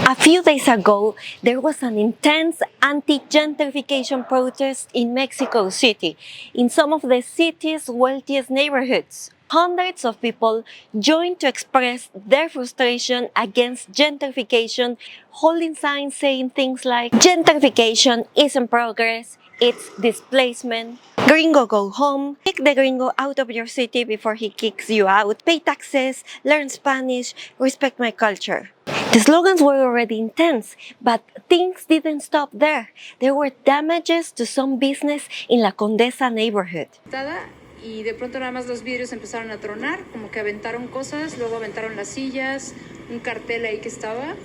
A few days ago, there was an intense anti-gentrification protest in Mexico City, in some of the city's wealthiest neighborhoods. Hundreds of people joined to express their frustration against gentrification, holding signs saying things like, "Gentrification isn't progress, it's displacement. Gringo, go home. Kick the gringo out of your city before he kicks you out. Pay taxes, learn Spanish, respect my culture." The slogans were already intense, but things didn't stop there. There were damages to some business in la Condesa neighborhood. Y de pronto nada más los vidrios empezaron a tronar, como que aventaron cosas, luego aventaron las sillas, un cartel ahí que estaba.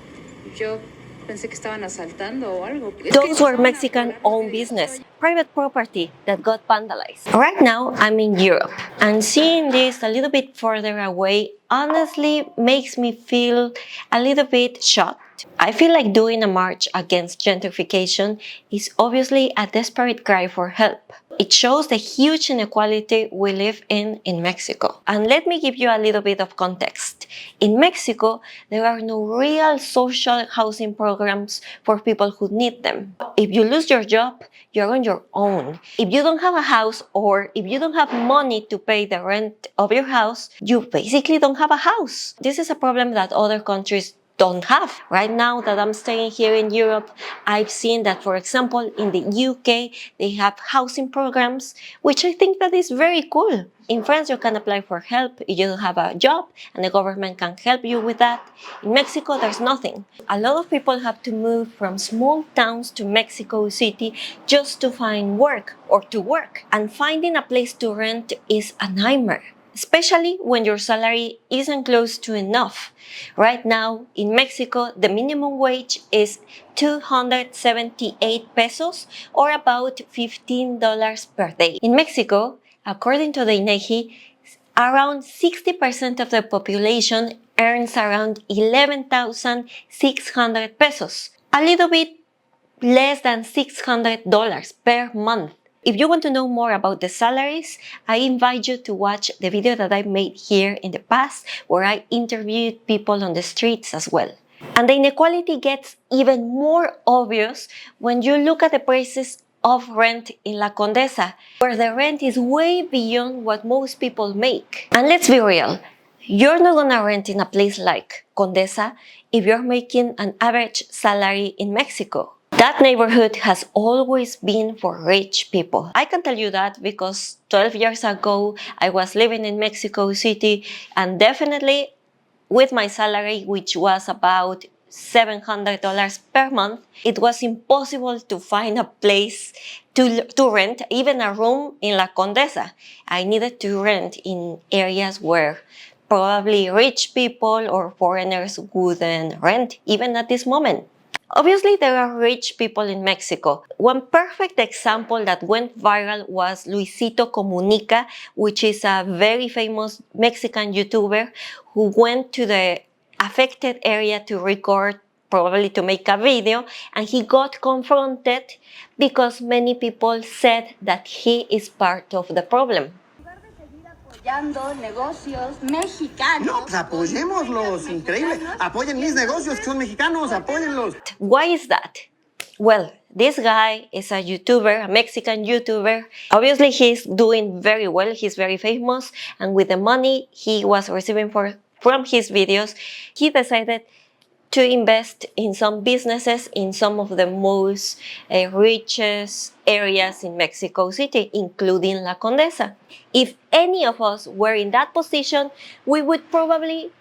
Yo pensé que estaban asaltando o algo. Those were Mexican-owned business, private property that got vandalized. Right now, I'm in Europe, and seeing this a little bit further away honestly makes me feel a little bit shocked. I feel like doing a march against gentrification is obviously a desperate cry for help. It shows the huge inequality we live in Mexico. And let me give you a little bit of context. In Mexico, there are no real social housing programs for people who need them. If you lose your job, you're on your own. If you don't have a house or if you don't have money to pay the rent of your house, you basically don't have a house. This is a problem that other countries don't have. Right now that I'm staying here in Europe, I've seen that, for example, in the UK, they have housing programs, which I think that is very cool. In France, you can apply for help if you don't have a job, and the government can help you with that. In Mexico, there's nothing. A lot of people have to move from small towns to Mexico City just to find work or to work. And finding a place to rent is a nightmare, especially when your salary isn't close to enough. Right now, in Mexico, the minimum wage is 278 pesos, or about $15 per day. In Mexico, according to the INEGI, around 60% of the population earns around 11,600 pesos, a little bit less than $600 per month. If you want to know more about the salaries, I invite you to watch the video that I made here in the past, where I interviewed people on the streets as well. And the inequality gets even more obvious when you look at the prices of rent in La Condesa, where the rent is way beyond what most people make. And let's be real, you're not gonna rent in a place like Condesa if you're making an average salary in Mexico. That neighborhood has always been for rich people. I can tell you that because 12 years ago, I was living in Mexico City, and definitely with my salary, which was about $700 per month, it was impossible to find a place to rent, even a room in La Condesa. I needed to rent in areas where probably rich people or foreigners wouldn't rent, even at this moment. Obviously, there are rich people in Mexico. One perfect example that went viral was Luisito Comunica, which is a very famous Mexican YouTuber who went to the affected area to record, probably to make a video, and he got confronted because many people said that he is part of the problem. Apoyando negocios mexicanos. No, pues apoyémoslos, increíble. Apoyen mis negocios que son mexicanos, apóyenlos. Why is that? Well, this guy is a YouTuber, a Mexican YouTuber. Obviously, he's doing very well. He's very famous. And with the money he was receiving from his videos, he decided to invest in some businesses in some of the most richest areas in Mexico City, including La Condesa. If any of us were in that position, we would probably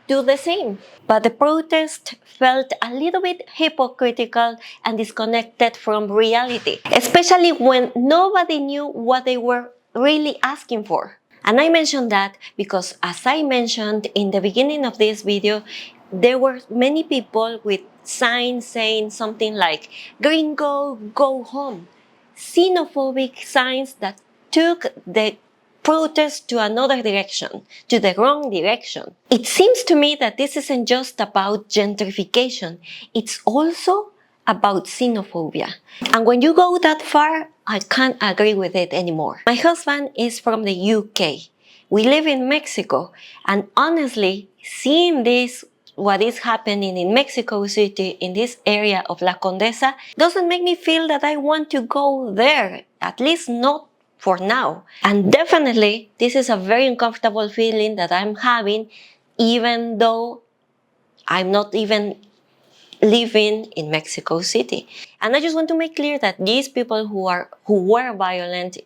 do the same. But the protest felt a little bit hypocritical and disconnected from reality, especially when nobody knew what they were really asking for. And I mentioned that because, as I mentioned in the beginning of this video, there were many people with signs saying something like, "Gringo, go home." Xenophobic signs that took the protest to another direction, to the wrong direction. It seems to me that this isn't just about gentrification, it's also about xenophobia. And when you go that far, I can't agree with it anymore. My husband is from the UK. We live in Mexico, and honestly, seeing this what is happening in Mexico City, in this area of La Condesa, doesn't make me feel that I want to go there, at least not for now. And definitely, this is a very uncomfortable feeling that I'm having, even though I'm not even living in Mexico City. And I just want to make clear that these people who were violent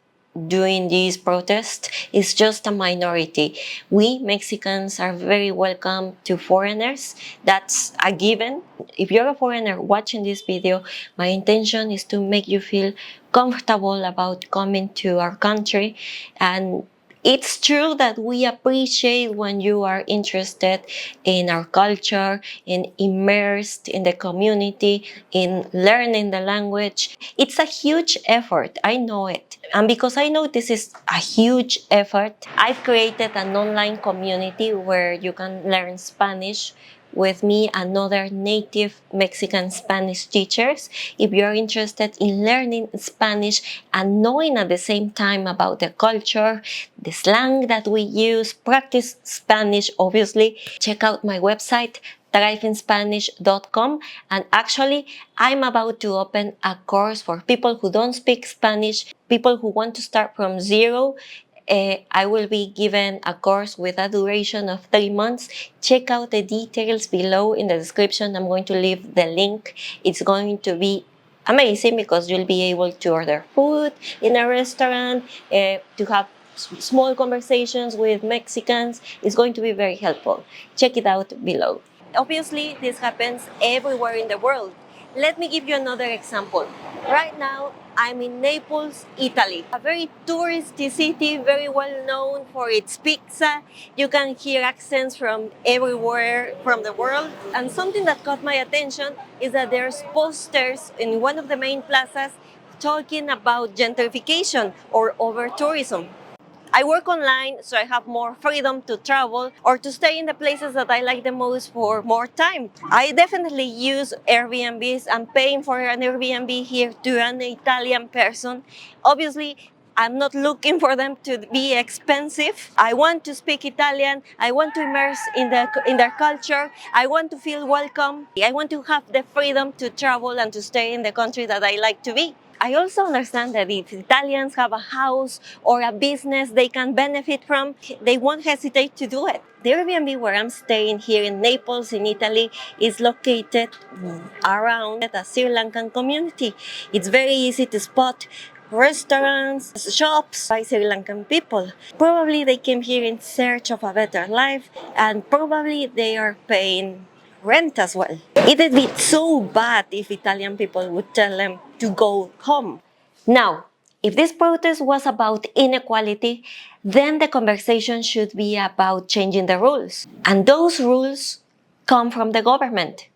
during these protests is just a minority. We Mexicans are very welcome to foreigners. That's a given. If you're a foreigner watching this video, my intention is to make you feel comfortable about coming to our country. And it's true that we appreciate when you are interested in our culture, in immersed in the community, in learning the language. It's a huge effort, I know it. And because I know this is a huge effort, I've created an online community where you can learn Spanish with me and other native Mexican Spanish teachers. If you're interested in learning Spanish and knowing at the same time about the culture, the slang that we use, practice Spanish, obviously, check out my website, thriveinspanish.com. And actually, I'm about to open a course for people who don't speak Spanish, people who want to start from zero. I will be given a course with a duration of 3 months. Check out the details below in the description. I'm going to leave the link. It's going to be amazing because you'll be able to order food in a restaurant, to have small conversations with Mexicans. It's going to be very helpful. Check it out below. Obviously, this happens everywhere in the world. Let me give you another example. Right now, I'm in Naples, Italy. A very touristy city, very well known for its pizza. You can hear accents from everywhere from the world. And something that caught my attention is that there's posters in one of the main plazas talking about gentrification or over-tourism. I work online, so I have more freedom to travel or to stay in the places that I like the most for more time. I definitely use Airbnbs. I'm paying for an Airbnb here to an Italian person. Obviously, I'm not looking for them to be expensive. I want to speak Italian. I want to immerse in their culture. I want to feel welcome. I want to have the freedom to travel and to stay in the country that I like to be. I also understand that if Italians have a house or a business they can benefit from, they won't hesitate to do it. The Airbnb where I'm staying here in Naples, in Italy, is located around a Sri Lankan community. It's very easy to spot restaurants, shops by Sri Lankan people. Probably they came here in search of a better life, and probably they are paying rent as well. It would be so bad if Italian people would tell them to go home. Now, if this protest was about inequality, then the conversation should be about changing the rules. And those rules come from the government.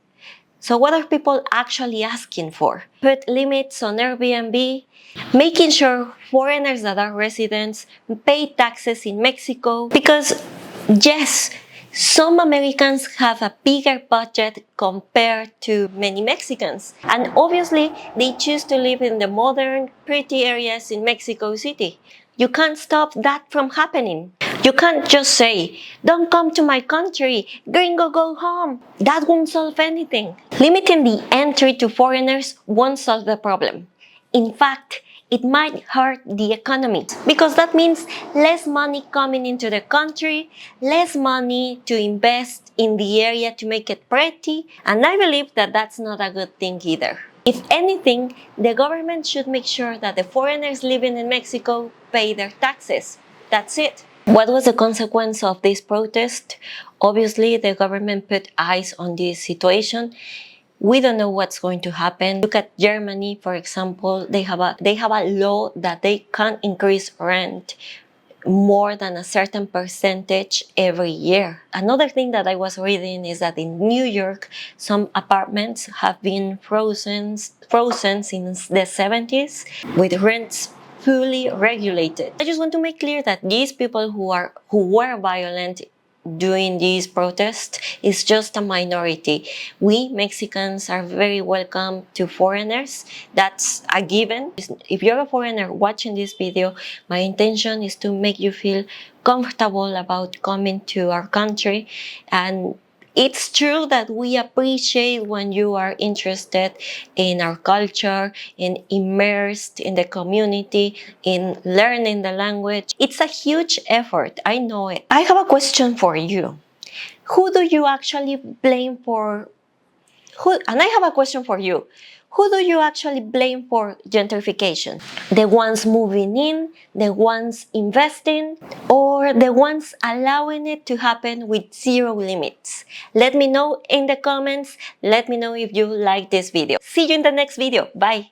So what are people actually asking for? Put limits on Airbnb, making sure foreigners that are residents pay taxes in Mexico, because yes, some Americans have a bigger budget compared to many Mexicans. And obviously, they choose to live in the modern, pretty areas in Mexico City. You can't stop that from happening. You can't just say, don't come to my country, gringo, go home. That won't solve anything. Limiting the entry to foreigners won't solve the problem. In fact, it might hurt the economy because that means less money coming into the country, less money to invest in the area to make it pretty, and I believe that that's not a good thing either. If anything, the government should make sure that the foreigners living in Mexico pay their taxes. That's it. What was the consequence of this protest? Obviously, the government put eyes on this situation. We don't know what's going to happen. Look at Germany, for example. They have a law that they can't increase rent more than a certain percentage every year. Another thing that I was reading is that in New York, some apartments have been frozen since the 70s with rents fully regulated. I just want to make clear that these people who were violent during these protests is just a minority. We Mexicans are very welcome to foreigners. That's a given. If you're a foreigner watching this video, my intention is to make you feel comfortable about coming to our country. And It's true that we appreciate when you are interested in our culture, in immersed in the community, in learning the language. It's a huge effort, I know it. I have a question for you. Who do you actually blame for and I have a question for you. Who do you actually blame for gentrification? The ones moving in, the ones investing, or the ones allowing it to happen with zero limits? Let me know in the comments. Let me know if you like this video. See you in the next video. Bye!